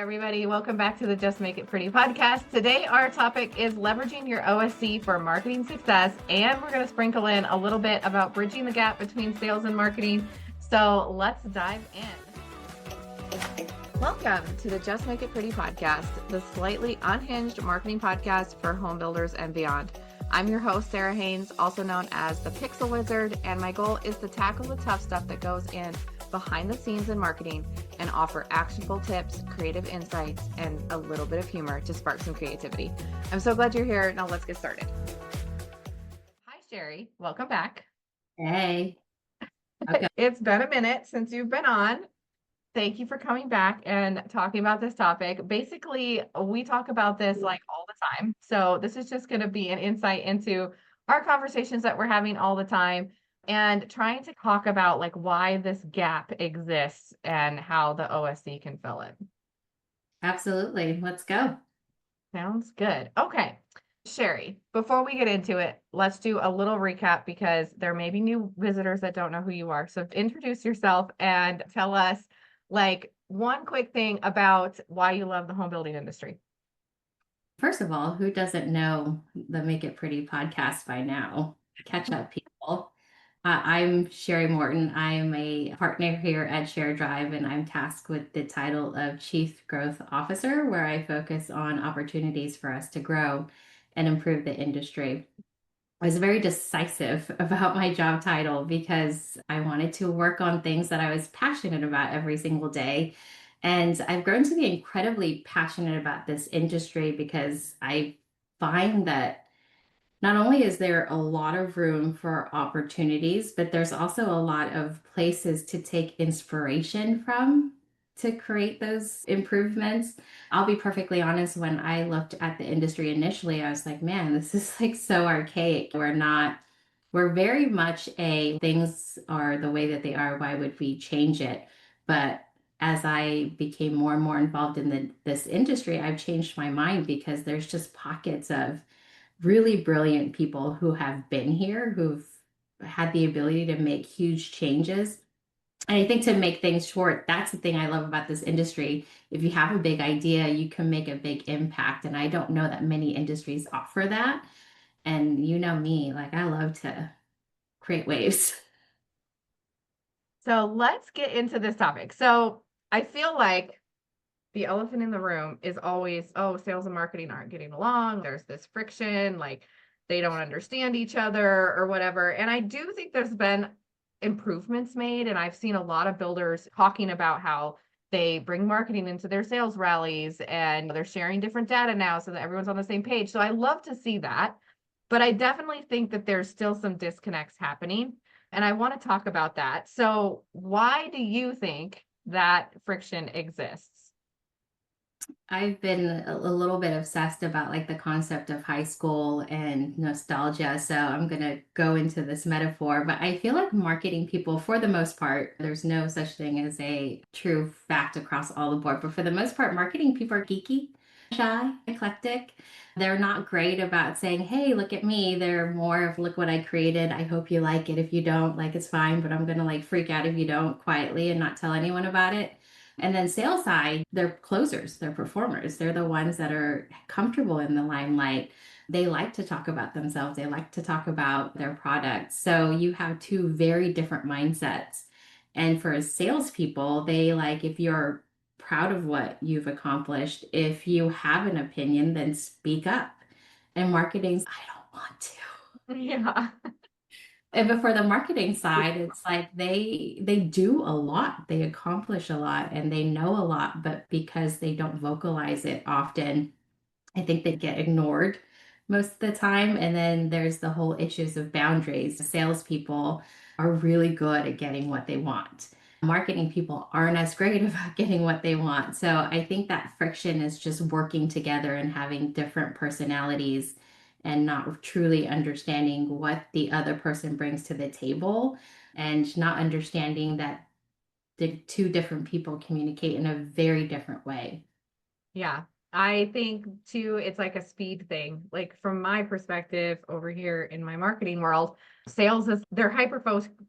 everybody. Welcome back to the Just Make It Pretty podcast. Today, our topic is leveraging your OSC for marketing success, and we're going to sprinkle in a little bit about bridging the gap between sales and marketing. So let's dive in. Welcome to the Just Make It Pretty podcast, the slightly unhinged marketing podcast for home builders and beyond. I'm your host, Sarah Haynes, also known as the Pixel Wizard, and my goal is to tackle the tough stuff that goes in behind the scenes in marketing and offer actionable tips, creative insights, and a little bit of humor to spark some creativity. I'm so glad you're here. Now let's get started. Hi, Shari. Welcome back. Hey. Okay. It's been a minute since you've been on. Thank you for coming back and talking about this topic. Basically, we talk about this like all the time. So this is just going to be an insight into our conversations that we're having all the time and trying to talk about like why this gap exists and how the OSC can fill it. Absolutely. Let's go. Sounds good. Okay. Shari, before we get into it, let's do a little recap because there may be new visitors that don't know who you are. So introduce yourself and tell us like one quick thing about why you love the home building industry. First of all, who doesn't know the Make It Pretty podcast by now? Catch up, people. I'm Shari Morton. I'm a partner here at Shared Drive, and I'm tasked with the title of Chief Growth Officer, where I focus on opportunities for us to grow and improve the industry. I was very decisive about my job title because I wanted to work on things that I was passionate about every single day. And I've grown to be incredibly passionate about this industry because I find that not only is there a lot of room for opportunities, but there's also a lot of places to take inspiration from to create those improvements. I'll be perfectly honest, when I looked at the industry initially, I was like, man, this is like so archaic. We're very much things are the way that they are. Why would we change it? But as I became more and more involved in this industry, I've changed my mind because there's just pockets of really brilliant people who have been here, who've had the ability to make huge changes. And I think, to make things short, that's the thing I love about this industry. If you have a big idea, you can make a big impact. And I don't know that many industries offer that. And you know me, like I love to create waves. So let's get into this topic. So I feel like the elephant in the room is always, oh, sales and marketing aren't getting along. There's this friction, like they don't understand each other or whatever. And I do think there's been improvements made. And I've seen a lot of builders talking about how they bring marketing into their sales rallies and they're sharing different data now so that everyone's on the same page. So I love to see that. But I definitely think that there's still some disconnects happening. And I want to talk about that. So why do you think that friction exists? I've been a little bit obsessed about like the concept of high school and nostalgia. So I'm going to go into this metaphor, but I feel like marketing people, for the most part, there's no such thing as a true fact across all the board, but for the most part, marketing people are geeky, shy, eclectic. They're not great about saying, hey, look at me. They're more of, look what I created. I hope you like it. If you don't, like, it's fine, but I'm going to like freak out if you don't, quietly, and not tell anyone about it. And then sales side, they're closers, they're performers. They're the ones that are comfortable in the limelight. They like to talk about themselves. They like to talk about their products. So you have two very different mindsets. And for salespeople, they like, if you're proud of what you've accomplished, if you have an opinion, then speak up. And marketing's, I don't want to. Yeah. And but for the marketing side, it's like they do a lot, they accomplish a lot, and they know a lot, but because they don't vocalize it often, I think they get ignored most of the time. And then there's the whole issues of boundaries. Salespeople are really good at getting what they want. Marketing people aren't as great about getting what they want. So I think that friction is just working together and having different personalities and not truly understanding what the other person brings to the table, and not understanding that the two different people communicate in a very different way. Yeah. I think too, it's like a speed thing. Like from my perspective over here in my marketing world, sales is they're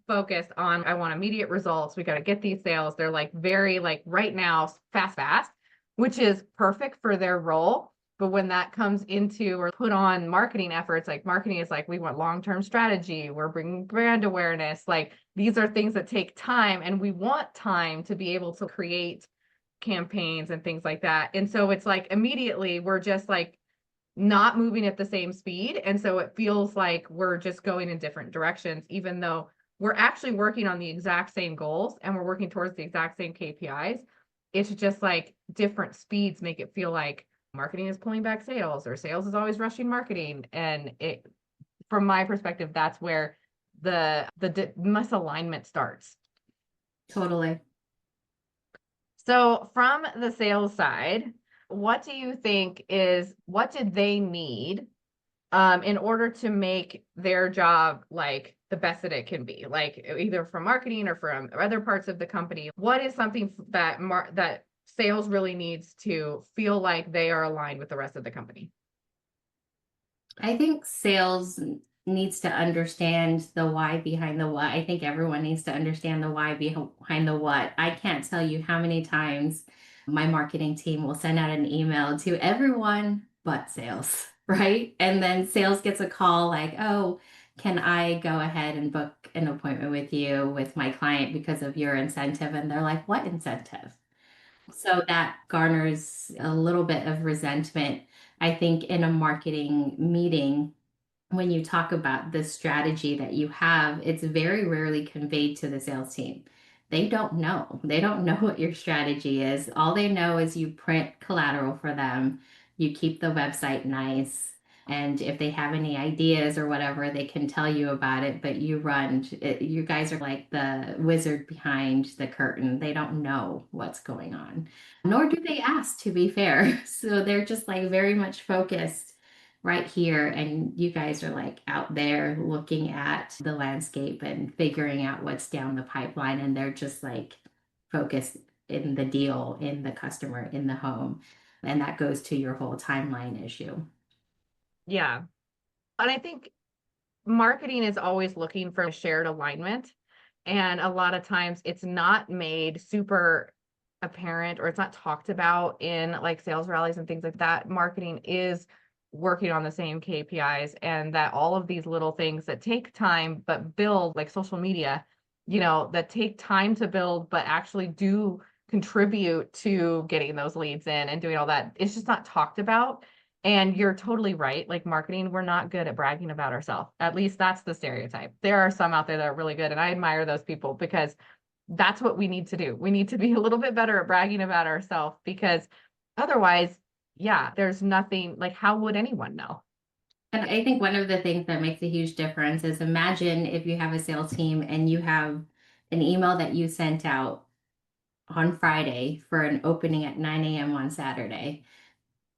focused on I want immediate results. We got to get these sales. They're like very like right now, fast, fast. which is perfect for their role. But when that comes into or put on marketing efforts, like marketing is like, we want long-term strategy, we're bringing brand awareness. Like these are things that take time, and we want time to be able to create campaigns and things like that. And so it's like immediately we're just like not moving at the same speed. And so it feels like we're just going in different directions, even though we're actually working on the exact same goals and we're working towards the exact same KPIs. It's just like different speeds make it feel like marketing is pulling back sales or sales is always rushing marketing. And it, from my perspective, that's where the misalignment starts. Totally. So from the sales side, what do you think is, what did they need in order to make their job like the best that it can be, like either from marketing or from other parts of the company? What is something that that sales really needs to feel like they are aligned with the rest of the company? I think sales needs to understand the why behind the what. I think everyone needs to understand the why behind the what. I can't tell you how many times my marketing team will send out an email to everyone but sales, right? And then sales gets a call like, oh, can I go ahead and book an appointment with you with my client because of your incentive? And they're like, what incentive? So that garners a little bit of resentment, I think, in a marketing meeting. When you talk about the strategy that you have, it's very rarely conveyed to the sales team. They don't know. They don't know what your strategy is. All they know is you print collateral for them, you keep the website nice. And if they have any ideas or whatever, they can tell you about it. But you guys are like the wizard behind the curtain. They don't know what's going on, nor do they ask, to be fair. So they're just like very much focused right here, and you guys are like out there looking at the landscape and figuring out what's down the pipeline, and they're just like focused in the deal, in the customer, in the home. And that goes to your whole timeline issue. Yeah. And I think marketing is always looking for a shared alignment. And a lot of times it's not made super apparent, or it's not talked about in like sales rallies and things like that. Marketing is working on the same KPIs, and that all of these little things that take time but build, like social media, that take time to build but actually do contribute to getting those leads in and doing all that. It's just not talked about. And you're totally right. Like marketing, we're not good at bragging about ourselves. At least that's the stereotype. There are some out there that are really good, and I admire those people because that's what we need to do. We need to be a little bit better at bragging about ourselves, because otherwise, yeah, there's nothing, like, how would anyone know? And I think one of the things that makes a huge difference is, imagine if you have a sales team and you have an email that you sent out on Friday for an opening at 9 a.m. on Saturday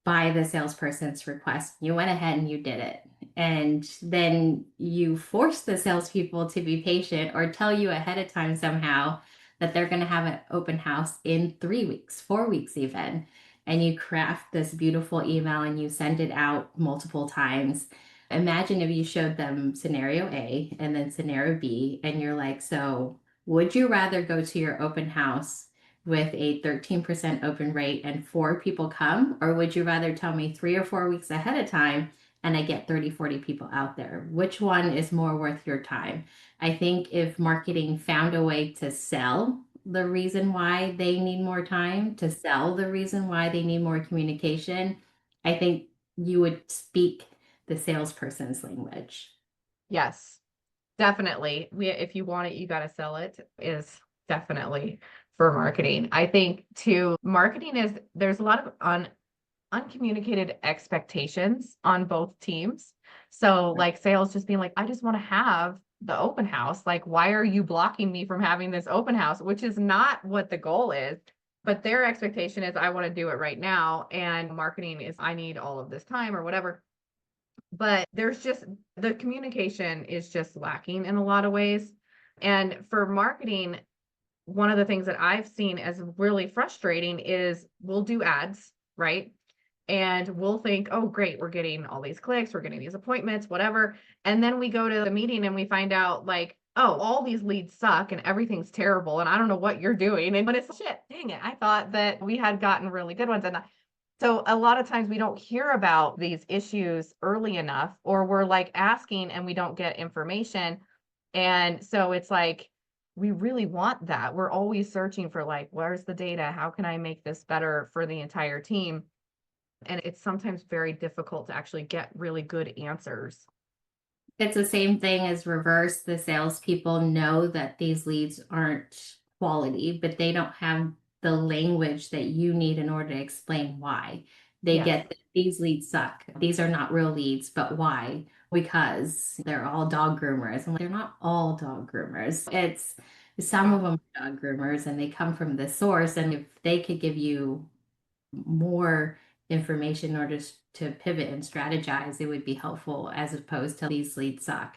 by the salesperson's request. You went ahead and you did it. And then you force the salespeople to be patient, or tell you ahead of time somehow that they're going to have an open house in 3 weeks, 4 weeks even. And you craft this beautiful email and you send it out multiple times. Imagine if you showed them scenario A and then scenario B, and you're like, so would you rather go to your open house with a 13% open rate and 4 people come? Or would you rather tell me 3 or 4 weeks ahead of time and I get 30, 40 people out there? Which one is more worth your time? I think if marketing found a way to sell the reason why they need more time, to sell the reason why they need more communication, I think you would speak the salesperson's language. Yes, definitely. If you want it, you got to sell it, is definitely for marketing. I think too, marketing is, there's a lot of uncommunicated expectations on both teams. So like sales just being like, I just want to have the open house. Like, why are you blocking me from having this open house? Which is not what the goal is. But their expectation is, I want to do it right now. And marketing is, I need all of this time or whatever. But there's just, the communication is just lacking in a lot of ways. And for marketing, one of the things that I've seen as really frustrating is we'll do ads, right? And we'll think, oh, great, we're getting all these clicks, we're getting these appointments, whatever. And then we go to the meeting and we find out like oh, all these leads suck and everything's terrible and I don't know what you're doing. And when it's shit, dang it, I thought that we had gotten really good ones. And so a lot of times we don't hear about these issues early enough, or we're like asking and we don't get information. And so it's like, we really want that. We're always searching for like, where's the data? How can I make this better for the entire team? And it's sometimes very difficult to actually get really good answers. It's the same thing as reverse. The salespeople know that these leads aren't quality, but they don't have the language that you need in order to explain why. They Yes. get that these leads suck. These are not real leads, but why? Because they're all dog groomers. And they're not all dog groomers. It's some of them are dog groomers and they come from the source. And if they could give you more information in order to pivot and strategize, it would be helpful as opposed to these leads suck.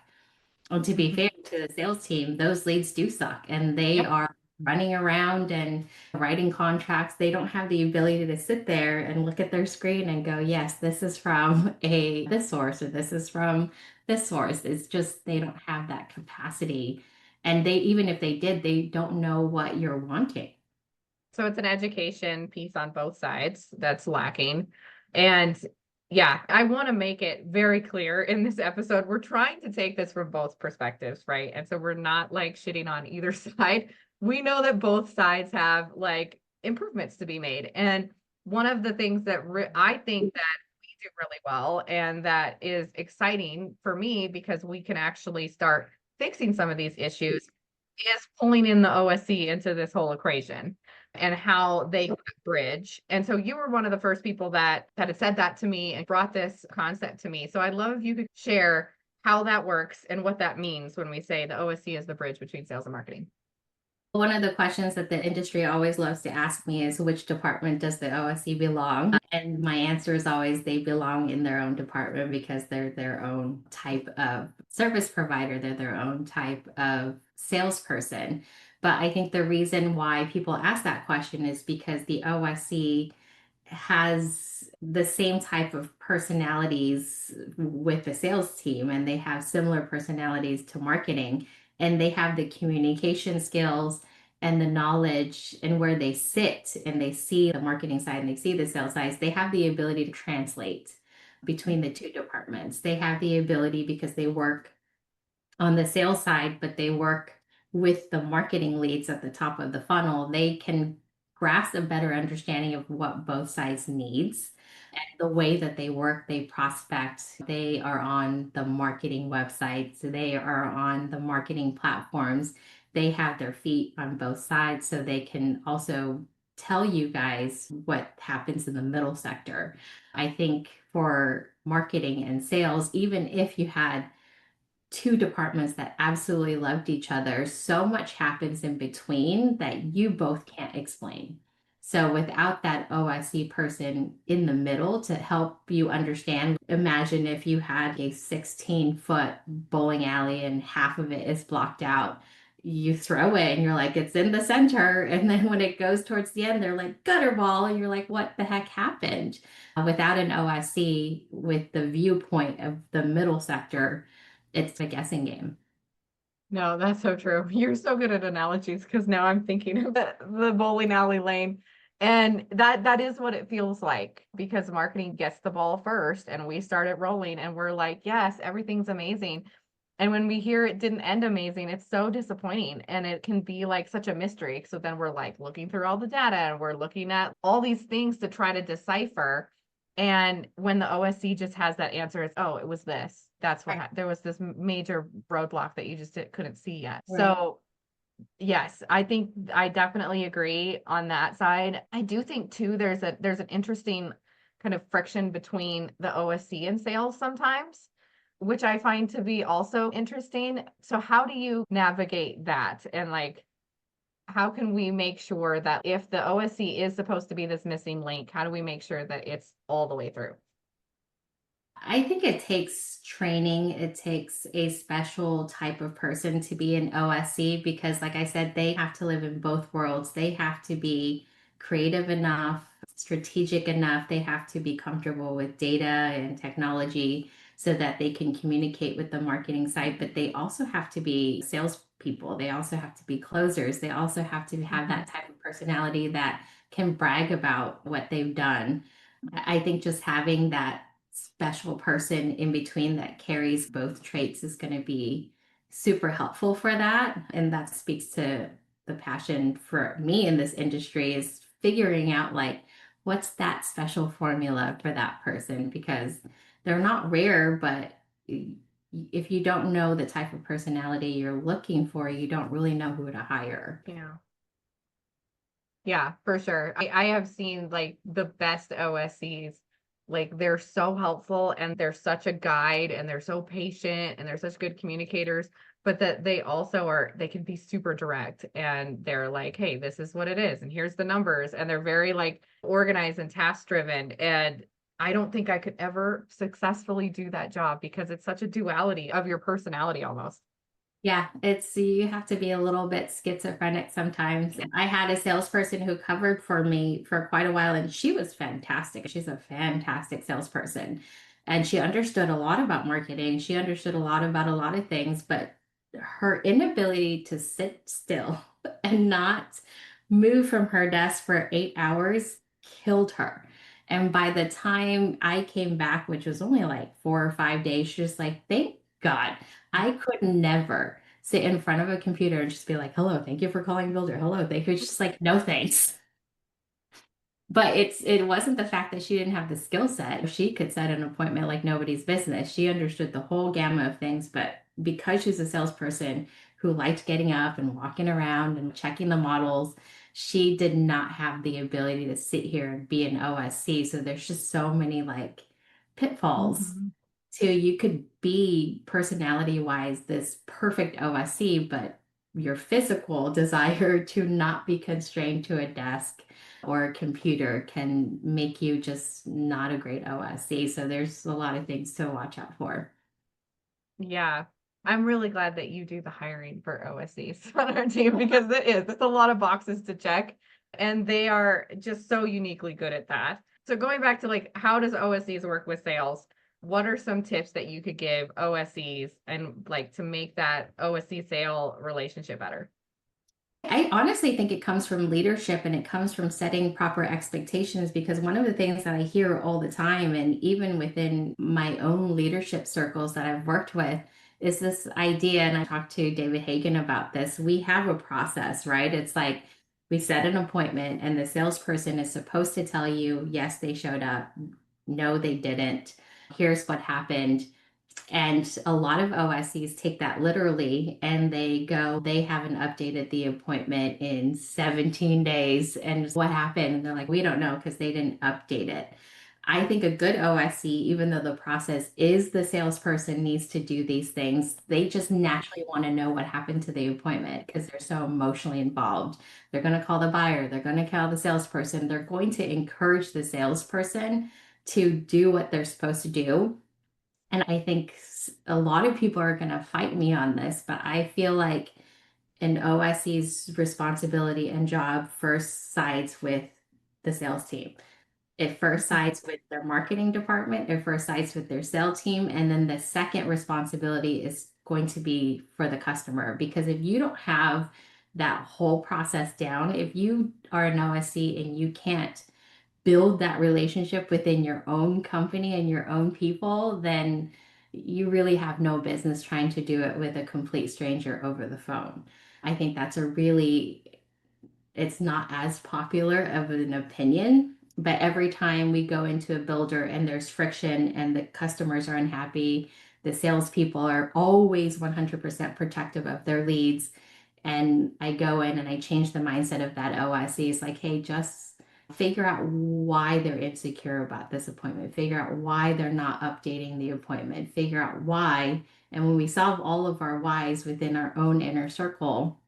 And to be Mhm. fair to the sales team, those leads do suck and they Yep. are running around and writing contracts. They don't have the ability to sit there and look at their screen and go, yes, this is from this source or this is from this source. It's just they don't have that capacity. And they, even if they did, they don't know what you're wanting. So it's an education piece on both sides that's lacking. And yeah, I want to make it very clear in this episode. We're trying to take this from both perspectives, right? And so we're not like shitting on either side. We know that both sides have like improvements to be made. And one of the things that I think that we do really well and that is exciting for me because we can actually start fixing some of these issues is pulling in the OSC into this whole equation and how they bridge. And so you were one of the first people that had said that to me and brought this concept to me. So I'd love if you could share how that works and what that means when we say the OSC is the bridge between sales and marketing. One of the questions that the industry always loves to ask me is which department does the OSC belong? And my answer is always they belong in their own department because they're their own type of service provider, they're their own type of salesperson. But I think the reason why people ask that question is because the OSC has the same type of personalities with the sales team, and they have similar personalities to marketing, and they have the communication skills and the knowledge and where they sit and they see the marketing side and they see the sales side. They have the ability to translate between the two departments. They have the ability because they work on the sales side, but they work with the marketing leads at the top of the funnel. They can grasp a better understanding of what both sides needs and the way that they work, they prospect. They are on the marketing websites, they are on the marketing platforms. They have their feet on both sides, so they can also tell you guys what happens in the middle sector. I think for marketing and sales, even if you had two departments that absolutely loved each other, so much happens in between that you both can't explain. So without that OSC person in the middle to help you understand, imagine if you had a 16-foot bowling alley and half of it is blocked out. You throw it and you're like, it's in the center. And then when it goes towards the end, they're like, gutter ball. And you're like, what the heck happened? Without an OSC with the viewpoint of the middle sector, it's a guessing game. No, that's so true. You're so good at analogies because now I'm thinking of the bowling alley lane. And that is what it feels like because marketing gets the ball first and we start it rolling and we're like, yes, everything's amazing. And when we hear it didn't end amazing, it's so disappointing and it can be like such a mystery. So then we're like looking through all the data and we're looking at all these things to try to decipher. And when the OSC just has that answer, it's, oh, it was this. That's what Right. there was this major roadblock that you just couldn't see yet. Right. So yes, I think I definitely agree on that side. I do think too, there's an interesting kind of friction between the OSC and sales sometimes, which I find to be also interesting. So how do you navigate that? And like, how can we make sure that if the OSC is supposed to be this missing link, how do we make sure that it's all the way through? I think it takes training. It takes a special type of person to be an OSC because, like I said, they have to live in both worlds. They have to be creative enough, strategic enough. They have to be comfortable with data and technology so that they can communicate with the marketing side, but they also have to be sales people. They also have to be closers. They also have to have that type of personality that can brag about what they've done. I think just having that special person in between that carries both traits is going to be super helpful for that. And that speaks to the passion for me in this industry is figuring out like what's that special formula for that person, because they're not rare, but if you don't know the type of personality you're looking for, you don't really know who to hire. Yeah. Yeah, for sure. I have seen like the best OSCs, like they're so helpful and they're such a guide and they're so patient and they're such good communicators, but that they also are, they can be super direct and they're like, hey, this is what it is and here's the numbers. And they're very like organized and task driven. And I don't think I could ever successfully do that job because it's such a duality of your personality almost. Yeah, you have to be a little bit schizophrenic sometimes. I had a salesperson who covered for me for quite a while, and she was fantastic. She's a fantastic salesperson. And she understood a lot about marketing. She understood a lot about a lot of things, but her inability to sit still and not move from her desk for 8 hours killed her. And by the time I came back, which was only like 4 or 5 days, she was like, thank God. I could never sit in front of a computer and just be like, hello, thank you for calling Builder. Hello, thank you. It's just like, no thanks. But it wasn't the fact that she didn't have the skill set. She could set an appointment like nobody's business. She understood the whole gamut of things, but because she's a salesperson who liked getting up and walking around and checking the models, she did not have the ability to sit here and be an OSC. So there's just so many like pitfalls Mhm. to you could be personality wise this perfect OSC, but your physical desire to not be constrained to a desk or a computer can make you just not a great OSC. So there's a lot of things to watch out for. Yeah. I'm really glad that you do the hiring for OSCs on our team because it's a lot of boxes to check and they are just so uniquely good at that. So going back to like how does OSCs work with sales? What are some tips that you could give OSCs and like to make that OSC sale relationship better? I honestly think it comes from leadership and it comes from setting proper expectations, because one of the things that I hear all the time, and even within my own leadership circles that I've worked with, is this idea. And I talked to David Hagan about this. We have a process, right? It's like we set an appointment and the salesperson is supposed to tell you, yes, they showed up. No, they didn't. Here's what happened. And a lot of OSCs take that literally and they haven't updated the appointment in 17 days. And what happened? And they're like, we don't know because they didn't update it. I think a good OSC, even though the process is the salesperson needs to do these things, they just naturally want to know what happened to the appointment because they're so emotionally involved. They're going to call the buyer, they're going to call the salesperson, they're going to encourage the salesperson to do what they're supposed to do. And I think a lot of people are going to fight me on this, but I feel like an OSC's responsibility and job first sides with the sales team. It first sides with their marketing department, it first sides with their sales team, and then the second responsibility is going to be for the customer. Because if you don't have that whole process down, if you are an OSC and you can't build that relationship within your own company and your own people, then you really have no business trying to do it with a complete stranger over the phone. I think that's a really, it's not as popular of an opinion, but every time we go into a builder and there's friction and the customers are unhappy, the salespeople are always 100% protective of their leads. And I go in and I change the mindset of that OSC. It's like, hey, just figure out why they're insecure about this appointment, figure out why they're not updating the appointment, figure out why. And when we solve all of our whys within our own inner circle,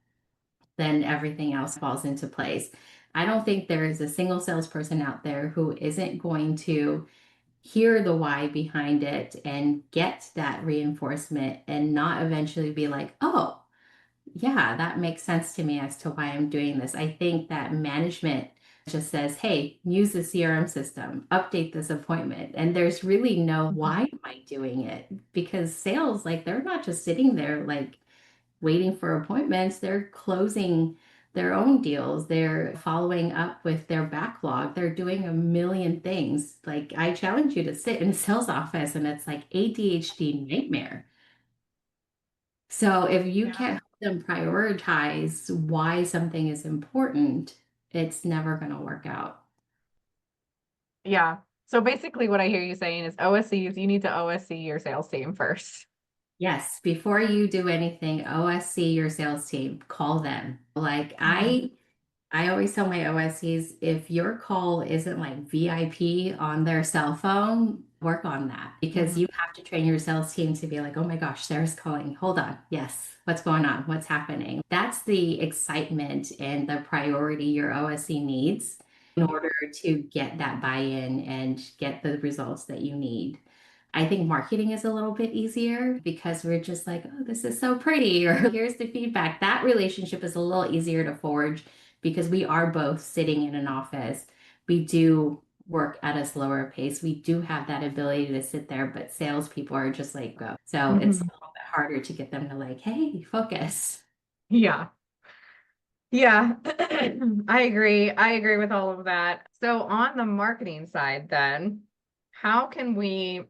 then everything else falls into place. I don't think there is a single salesperson out there who isn't going to hear the why behind it and get that reinforcement and not eventually be like, oh, yeah, that makes sense to me as to why I'm doing this. I think that management just says, hey, use the CRM system, update this appointment. And there's really no Mhm. why am I doing it? Because sales, like, they're not just sitting there like waiting for appointments. They're closing their own deals. They're following up with their backlog. They're doing a million things. Like I challenge you to sit in a sales office and it's like ADHD nightmare. So if you Yeah. can't help them prioritize why something is important, it's never going to work out. Yeah. So basically what I hear you saying is OSCs, you need to OSC your sales team first. Yes, before you do anything, OSC your sales team, call them. Like Mhm. I always tell my OSCs, if your call isn't like VIP on their cell phone, work on that because Mhm. you have to train your sales team to be like, oh my gosh, Sarah's calling. Hold on. Yes. What's going on? What's happening? That's the excitement and the priority your OSC needs in order to get that buy-in and get the results that you need. I think marketing is a little bit easier because we're just like, oh, this is so pretty, or here's the feedback. That relationship is a little easier to forge because we are both sitting in an office. We do work at a slower pace. We do have that ability to sit there, but salespeople are just like, go. So it's a Mhm. little bit harder to get them to like, hey, focus. Yeah. Yeah. I agree. I agree with all of that. So on the marketing side, then, how can we,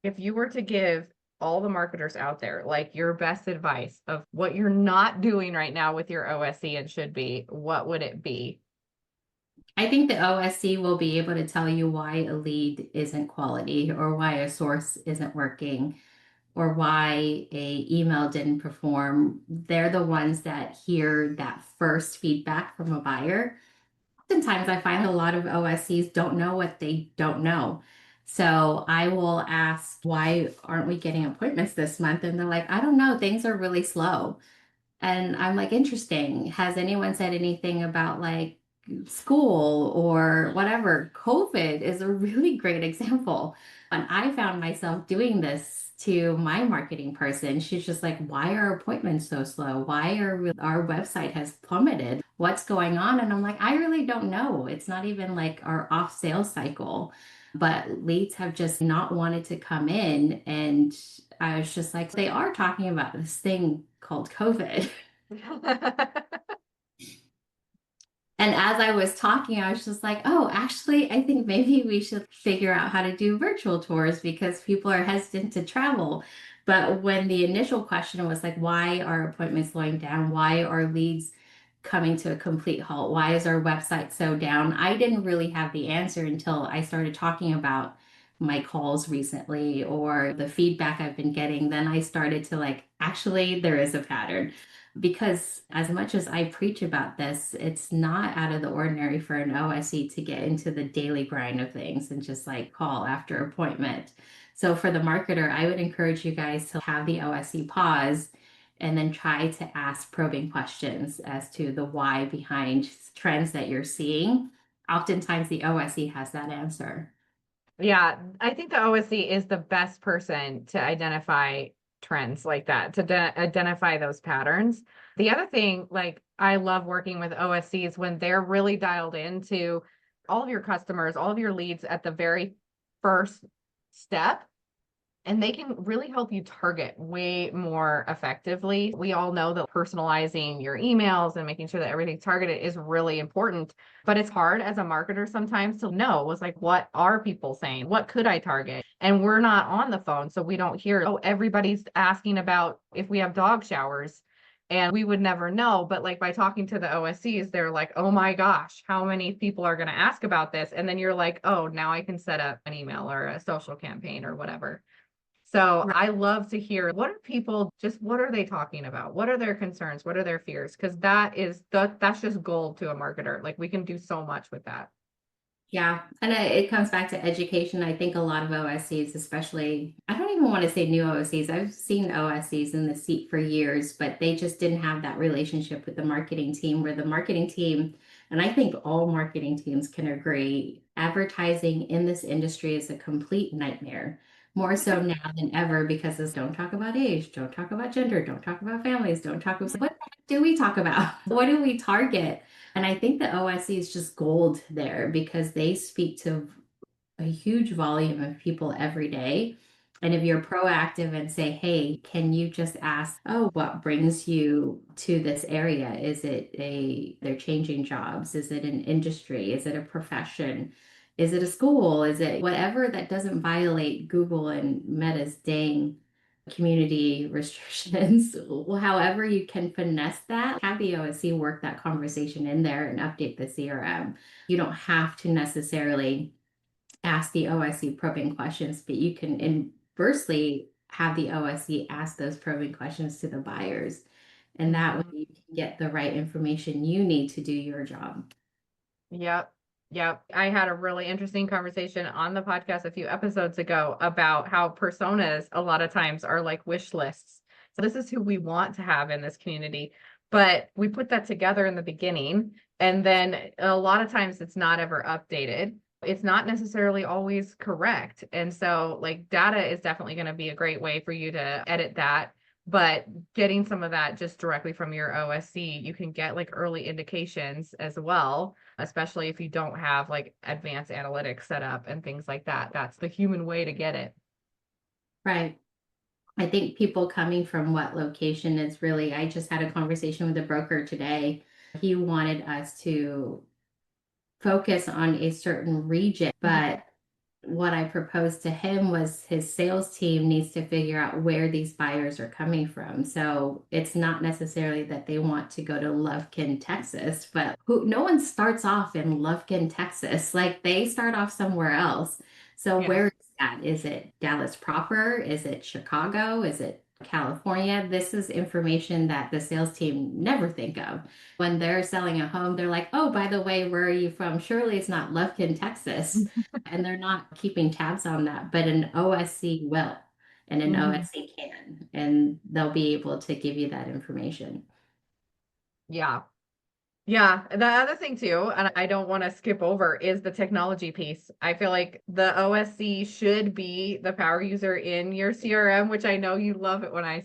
if you were to give all the marketers out there, like your best advice of what you're not doing right now with your OSC and should be, what would it be? I think the OSC will be able to tell you why a lead isn't quality or why a source isn't working or why a email didn't perform. They're the ones that hear that first feedback from a buyer. Oftentimes I find a lot of OSCs don't know what they don't know. So I will ask, why aren't we getting appointments this month? And they're like, I don't know, things are really slow. And I'm like, interesting. Has anyone said anything about like school or whatever? COVID is a really great example. And I found myself doing this to my marketing person. She's just like, why are appointments so slow? Our website has plummeted? What's going on? And I'm like, I really don't know. It's not even like our off sales cycle, but leads have just not wanted to come in. And I was just like, they are talking about this thing called COVID. And as I was talking, I was just like, oh, actually, I think maybe we should figure out how to do virtual tours because people are hesitant to travel. But when the initial question was like, why are appointments slowing down? Why are leads coming to a complete halt? Why is our website so down? I didn't really have the answer until I started talking about my calls recently or the feedback I've been getting. Then I started to like, actually, there is a pattern because as much as I preach about this, it's not out of the ordinary for an OSC to get into the daily grind of things and just like call after appointment. So for the marketer, I would encourage you guys to have the OSC pause and then try to ask probing questions as to the why behind trends that you're seeing. Oftentimes the OSC has that answer. Yeah, I think the OSC is the best person to identify trends like that, to identify those patterns. The other thing, like I love working with OSCs when they're really dialed into all of your customers, all of your leads at the very first step and they can really help you target way more effectively. We all know that personalizing your emails and making sure that everything's targeted is really important, but it's hard as a marketer sometimes to know was like, what are people saying? What could I target? And we're not on the phone, so we don't hear, oh, everybody's asking about if we have dog showers. And we would never know. But like by talking to the OSCs, they're like, oh my gosh, how many people are going to ask about this? And then you're like, oh, now I can set up an email or a social campaign or whatever. So I love to hear what are people just what are they talking about? What are their concerns? What are their fears? Because that's just gold to a marketer. Like we can do so much with that. Yeah, and it comes back to education. I think a lot of OSCs, especially, I don't even want to say new OSCs. I've seen OSCs in the seat for years, but they just didn't have that relationship with the marketing team, where the marketing team, and I think all marketing teams can agree, advertising in this industry is a complete nightmare. More so now than ever because it's don't talk about age, don't talk about gender, don't talk about families, don't talk about what the heck do we talk about? What do we target? And I think the OSC is just gold there because they speak to a huge volume of people every day. And if you're proactive and say, hey, can you just ask, oh, what brings you to this area? Is it they're changing jobs? Is it an industry? Is it a profession? Is it a school? Is it whatever that doesn't violate Google and Meta's dang community restrictions? Well, however you can finesse that, have the OSC work that conversation in there and update the CRM. You don't have to necessarily ask the OSC probing questions, but you can inversely have the OSC ask those probing questions to the buyers. And that way Mhm. you can get the right information you need to do your job. Yep. Yep. I had a really interesting conversation on the podcast a few episodes ago about how personas a lot of times are like wish lists. So this is who we want to have in this community, but we put that together in the beginning, and then a lot of times it's not ever updated. It's not necessarily always correct. And so like data is definitely going to be a great way for you to edit that. But getting some of that just directly from your OSC, you can get like early indications as well, especially if you don't have like advanced analytics set up and things like that. That's the human way to get it. Right. I think people coming from what location is really, I just had a conversation with a broker today. He wanted us to focus on a certain region, but what I proposed to him was his sales team needs to figure out where these buyers are coming from. So it's not necessarily that they want to go to Lufkin, Texas, but no one starts off in Lufkin, Texas. Like they start off somewhere else. So Yeah. where is that? Is it Dallas proper? Is it Chicago? Is it California? This is information that the sales team never think of. When they're selling a home, they're like, oh, by the way, where are you from? Surely it's not Lufkin, Texas, and they're not keeping tabs on that, but an OSC will, and an Mhm. OSC can, and they'll be able to give you that information. Yeah. Yeah, the other thing too, and I don't want to skip over, is the technology piece. I feel like the OSC should be the power user in your CRM, which I know you love it when I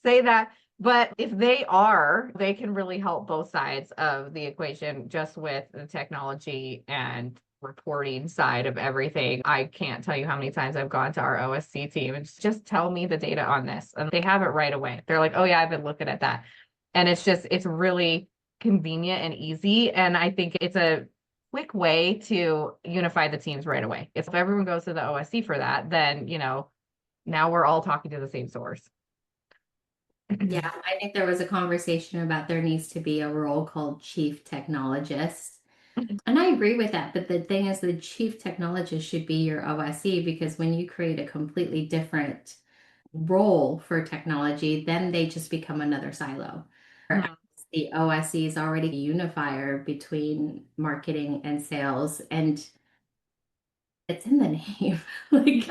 say that. But if they are, they can really help both sides of the equation just with the technology and reporting side of everything. I can't tell you how many times I've gone to our OSC team and just tell me the data on this. And they have it right away. They're like, oh yeah, I've been looking at that. And it's really convenient and easy. And I think it's a quick way to unify the teams right away. If everyone goes to the OSC for that, then, now we're all talking to the same source. Yeah, I think there was a conversation about there needs to be a role called chief technologist. And I agree with that. But the thing is, the chief technologist should be your OSC because when you create a completely different role for technology, then they just become another silo. Mhm. The OSC is already a unifier between marketing and sales, and it's in the name, like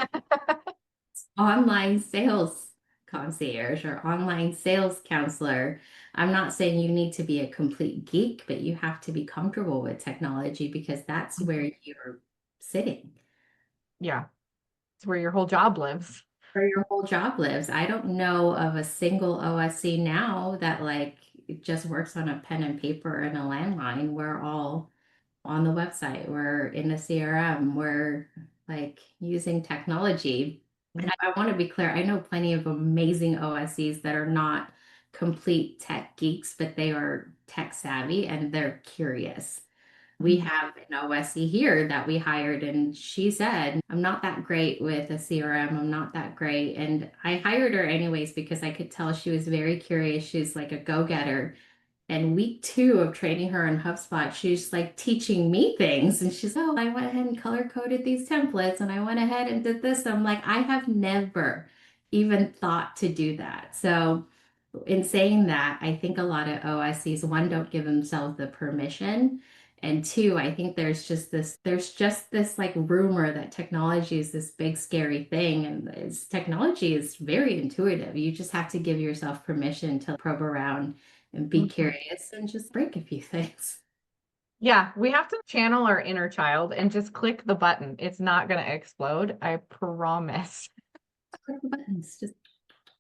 online sales concierge or online sales counselor. I'm not saying you need to be a complete geek, but you have to be comfortable with technology because that's where you're sitting. Yeah, it's where your whole job lives. Where your whole job lives. I don't know of a single OSC now that like it just works on a pen and paper and a landline. We're all on the website, we're in the CRM, we're like using technology. And I want to be clear, I know plenty of amazing OSCs that are not complete tech geeks, but they are tech savvy and they're curious. We have an OSC here that we hired, and she said, I'm not that great with a CRM. I'm not that great. And I hired her anyways because I could tell she was very curious. She's like a go-getter. And week 2 of training her in HubSpot, she's like teaching me things. And she's, oh, I went ahead and color coded these templates and I went ahead and did this. I'm like, I have never even thought to do that. So, in saying that, I think a lot of OSCs, one, don't give themselves the permission. And two, I think there's just this like rumor that technology is this big scary thing. And technology is very intuitive. You just have to give yourself permission to probe around and be Mhm. curious and just break a few things. Yeah, we have to channel our inner child and just click the button. It's not going to explode. I promise. Click the buttons, just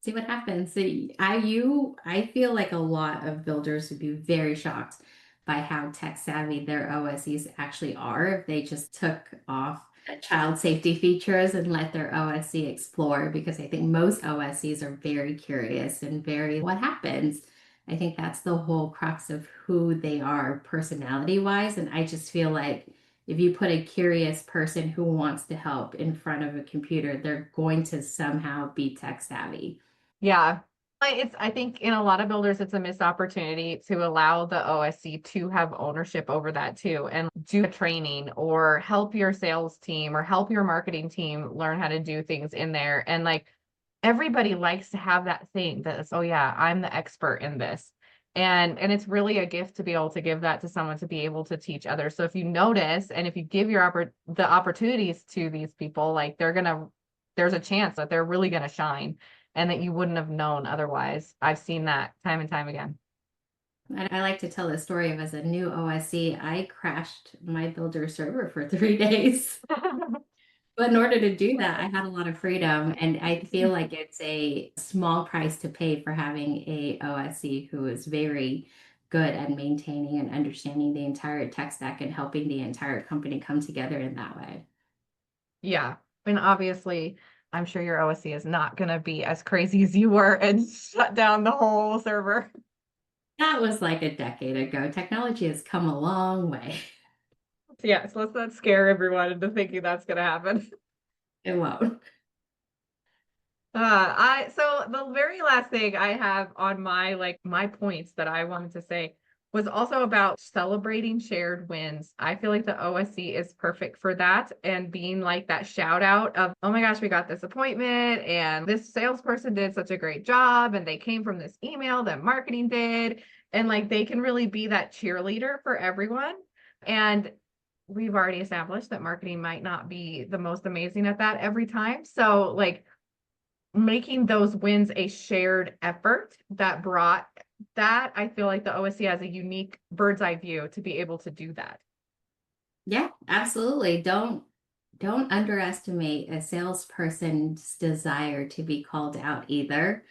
see what happens. I feel like a lot of builders would be very shocked by how tech savvy their OSEs actually are if they just took off child safety features and let their OSC explore, because I think most OSCs are very curious and very, what happens? I think that's the whole crux of who they are personality wise. And I just feel like if you put a curious person who wants to help in front of a computer, they're going to somehow be tech savvy. Yeah. I think in a lot of builders, it's a missed opportunity to allow the OSC to have ownership over that too, and do a training or help your sales team or help your marketing team learn how to do things in there. And like everybody likes to have that thing that's, oh yeah, I'm the expert in this. And it's really a gift to be able to give that to someone to be able to teach others. So if you notice and if you give the opportunities to these people, like there's a chance that they're really gonna shine and that you wouldn't have known otherwise. I've seen that time and time again. And I like to tell the story of, as a new OSC, I crashed my builder server for 3 days. But in order to do that, I had a lot of freedom, and I feel like it's a small price to pay for having a OSC who is very good at maintaining and understanding the entire tech stack and helping the entire company come together in that way. Yeah. And obviously, I'm sure your OSC is not going to be as crazy as you were and shut down the whole server. That was like a decade ago. Technology has come a long way. Yeah, so let's not scare everyone into thinking that's going to happen. It won't. So the very last thing I have on my points that I wanted to say was also about celebrating shared wins. I feel like the OSC is perfect for that and being like that shout out of, oh my gosh, we got this appointment and this salesperson did such a great job and they came from this email that marketing did. And like they can really be that cheerleader for everyone. And we've already established that marketing might not be the most amazing at that every time. So like making those wins a shared effort that brought that, I feel like the OSC has a unique bird's eye view to be able to do that. Yeah, absolutely. Don't underestimate a salesperson's desire to be called out either.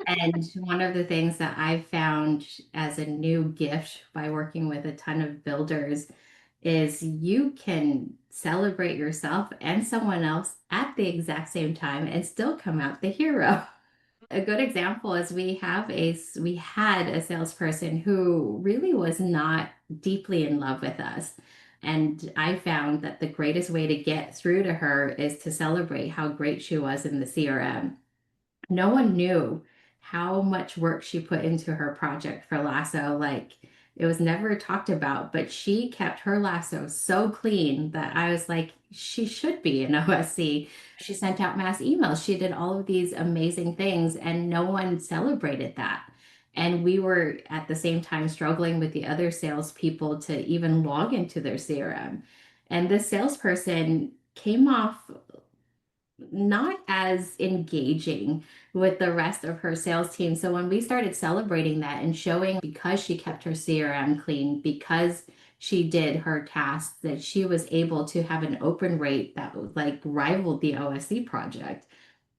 And one of the things that I've found as a new gift by working with a ton of builders is you can celebrate yourself and someone else at the exact same time and still come out the hero. A good example is we had a salesperson who really was not deeply in love with us. And I found that the greatest way to get through to her is to celebrate how great she was in the CRM. No one knew how much work she put into her project for Lasso. Like, it was never talked about, but she kept her Lasso so clean that I was like, she should be an OSC. She sent out mass emails. She did all of these amazing things, and no one celebrated that. And we were at the same time struggling with the other salespeople to even log into their CRM. And this salesperson came off not as engaging with the rest of her sales team. So when we started celebrating that and showing, because she kept her CRM clean, because she did her tasks, that she was able to have an open rate that like rivaled the OSC project,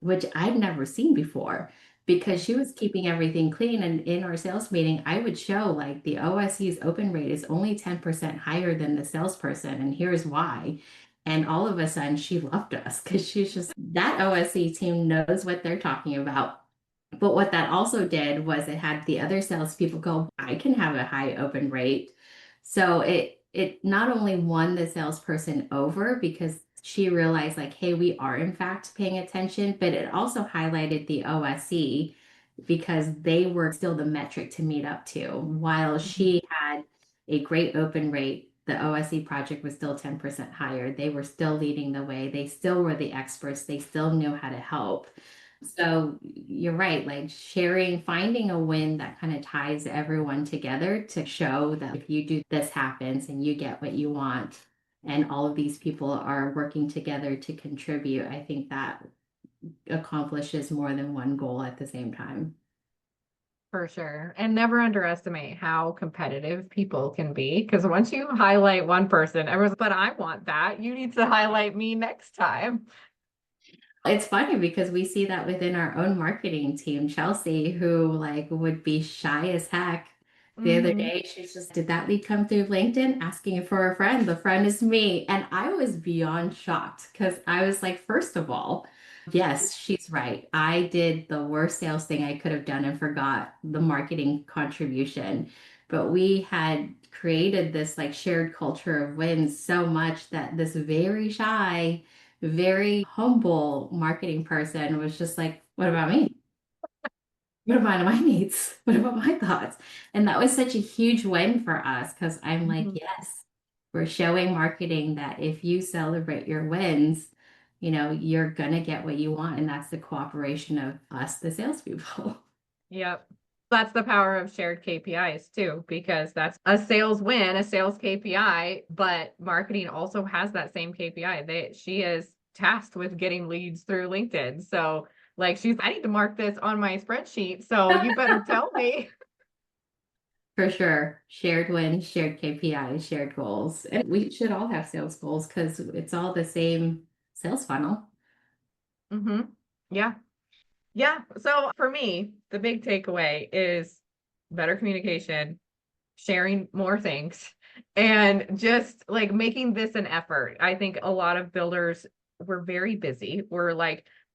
which I'd never seen before, because she was keeping everything clean. And in our sales meeting, I would show like the OSC's open rate is only 10% higher than the salesperson, and here's why. And all of a sudden, she loved us because she's just, that OSC team knows what they're talking about. But what that also did was it had the other salespeople go, I can have a high open rate. So it not only won the salesperson over because she realized like, hey, we are in fact paying attention, but it also highlighted the OSC because they were still the metric to meet up to. While she had a great open rate, the OSC project was still 10% higher. They were still leading the way. They still were the experts. They still knew how to help. So you're right, like sharing, finding a win that kind of ties everyone together to show that if you do this happens and you get what you want, and all of these people are working together to contribute, I think that accomplishes more than one goal at the same time. For sure. And never underestimate how competitive people can be. Because once you highlight one person, everyone's, but I want that. You need to highlight me next time. It's funny because we see that within our own marketing team, Chelsea, who like would be shy as heck The other Hmm. day, she's just, did that lead come through LinkedIn asking for a friend? The friend is me. And I was beyond shocked because I was like, first of all, yes, she's right. I did the worst sales thing I could have done and forgot the marketing contribution. But we had created this like shared culture of wins so much that this very shy, very humble marketing person was just like, what about me? What about my needs? What about my thoughts? And that was such a huge win for us because I'm like, Hmm. yes, we're showing marketing that if you celebrate your wins, you're gonna get what you want. And that's the cooperation of us, the salespeople. Yep. That's the power of shared KPIs too, because that's a sales win, a sales KPI, but marketing also has that same KPI. She is tasked with getting leads through LinkedIn. So like I need to mark this on my spreadsheet. So you better tell me. For sure. Shared wins, shared KPIs, shared goals. And we should all have sales goals because it's all the same sales funnel. Hmm. Yeah. Yeah. So for me, the big takeaway is better communication, sharing more things, and just like making this an effort. I think a lot of builders, we're very busy. We're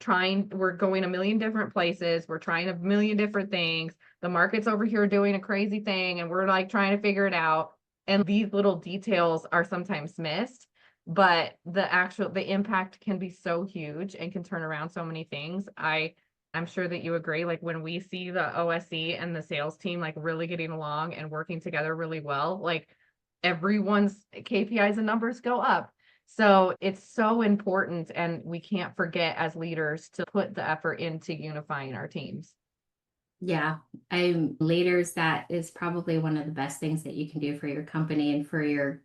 going a million different places. We're trying a million different things. The market's over here doing a crazy thing, and we're like trying to figure it out. And these little details are sometimes missed, but the impact can be so huge and can turn around so many things. I'm sure that you agree, like when we see the OSC and the sales team like really getting along and working together really well, like everyone's KPIs and numbers go up. So it's so important, and we can't forget as leaders to put the effort into unifying our teams. Yeah, I'm leaders. That is probably one of the best things that you can do for your company and for your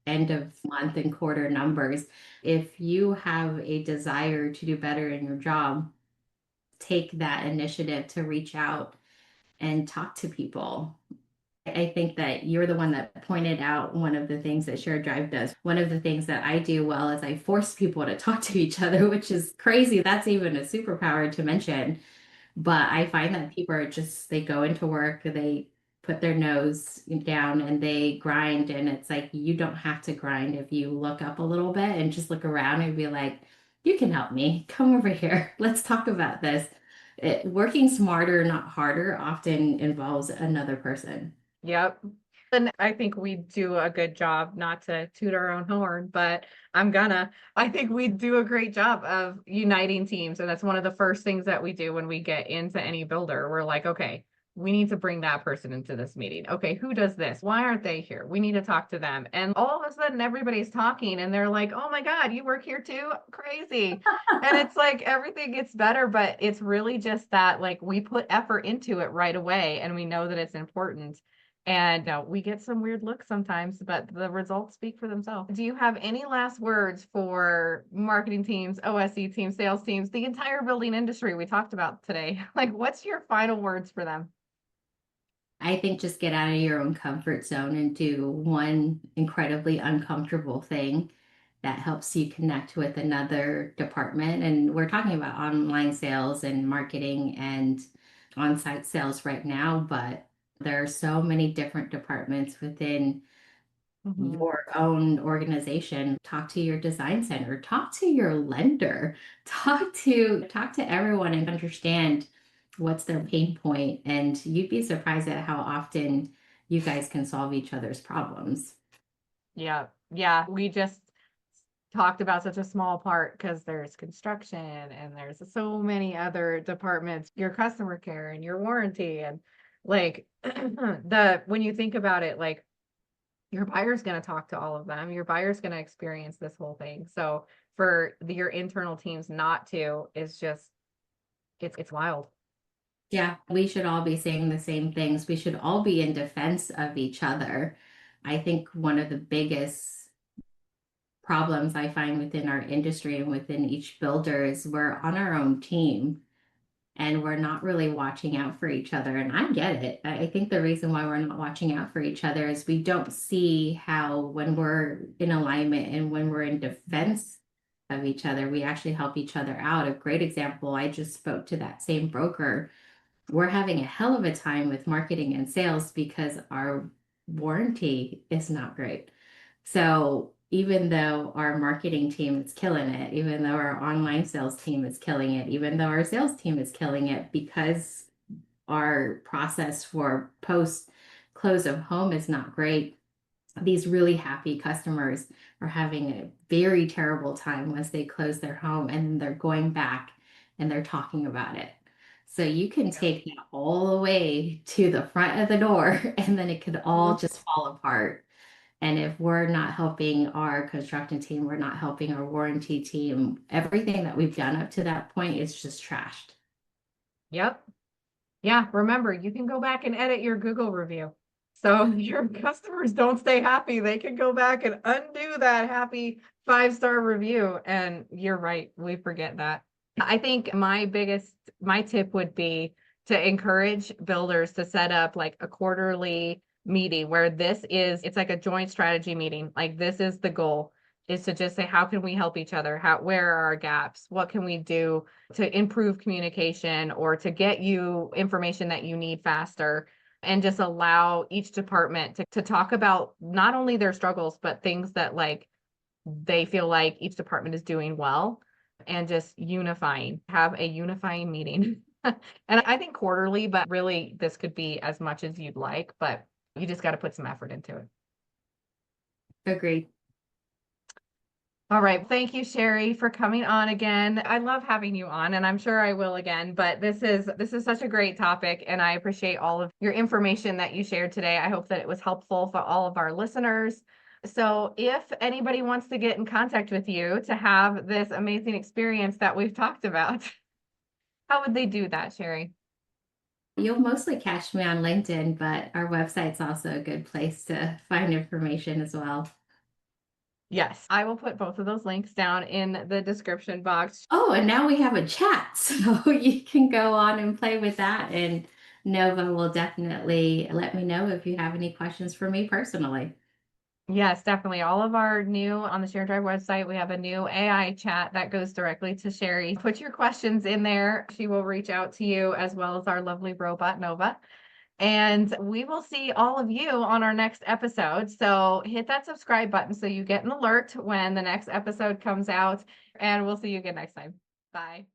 end of month and quarter numbers. If you have a desire to do better in your job, take that initiative to reach out and talk to people. I think that you're the one that pointed out one of the things that Shared Drive does. One of the things that I do well is I force people to talk to each other, which is crazy. That's even a superpower to mention. But I find that people are just, they go into work, they put their nose down and they grind. And it's like, you don't have to grind if you look up a little bit and just look around and be like, you can help me. Come over here. Let's talk about this. Working smarter, not harder, often involves another person. Yep. And I think we do a good job, not to toot our own horn, but I think we do a great job of uniting teams. And that's one of the first things that we do when we get into any builder. We're like, okay, we need to bring that person into this meeting. Okay, who does this? Why aren't they here? We need to talk to them. And all of a sudden, everybody's talking and they're like, oh my God, you work here too? Crazy. And it's like everything gets better, but it's really just that like we put effort into it right away and we know that it's important. And we get some weird looks sometimes, but the results speak for themselves. Do you have any last words for marketing teams, OSC teams, sales teams, the entire building industry we talked about today? Like, what's your final words for them? I think just get out of your own comfort zone and do one incredibly uncomfortable thing that helps you connect with another department. And we're talking about online sales and marketing and on-site sales right now, but there are so many different departments within Mhm. your own organization. Talk to your design center, talk to your lender, talk to everyone and understand what's their pain point. And you'd be surprised at how often you guys can solve each other's problems. Yeah, yeah. We just talked about such a small part because there's construction and there's so many other departments, your customer care and your warranty and like the when you think about it, like your buyer's going to talk to all of them. Your buyer's going to experience this whole thing. So for your internal teams not to is just it's wild. Yeah, we should all be saying the same things. We should all be in defense of each other. I think one of the biggest problems I find within our industry and within each builder is we're on our own team and we're not really watching out for each other. And I get it. I think the reason why we're not watching out for each other is we don't see how when we're in alignment and when we're in defense of each other, we actually help each other out. A great example, I just spoke to that same broker we're having a hell of a time with marketing and sales because our warranty is not great. So even though our marketing team is killing it, even though our online sales team is killing it, even though our sales team is killing it, because our process for post close of home is not great, these really happy customers are having a very terrible time once they close their home and they're going back and they're talking about it. So you can take that all the way to the front of the door and then it could all Mhm. just fall apart. And if we're not helping our construction team, we're not helping our warranty team, everything that we've done up to that point is just trashed. Yep. Yeah, remember, you can go back and edit your Google review. So your customers don't stay happy. They can go back and undo that happy 5-star review. And you're right, we forget that. I think my tip would be to encourage builders to set up like a quarterly meeting where it's like a joint strategy meeting. Like this is the goal, is to just say, how can we help each other? Where are our gaps? What can we do to improve communication or to get you information that you need faster, and just allow each department to talk about not only their struggles, but things that like they feel like each department is doing well, and just have a unifying meeting. And I think quarterly, but really this could be as much as you'd like, but you just got to put some effort into it. Agreed. All right. Thank you, Shari, for coming on again. I love having you on, and I'm sure I will again, but this is such a great topic, and I appreciate all of your information that you shared today. I hope that it was helpful for all of our listeners. So if anybody wants to get in contact with you to have this amazing experience that we've talked about, how would they do that, Shari? You'll mostly catch me on LinkedIn, but our website's also a good place to find information as well. Yes, I will put both of those links down in the description box. Oh, and now we have a chat, so you can go on and play with that. And Nova will definitely let me know if you have any questions for me personally. Yes, definitely. All of our new on the Shared Drive website, we have a new AI chat that goes directly to Shari. Put your questions in there. She will reach out to you as well as our lovely robot Nova. And we will see all of you on our next episode. So hit that subscribe button so you get an alert when the next episode comes out. And we'll see you again next time. Bye.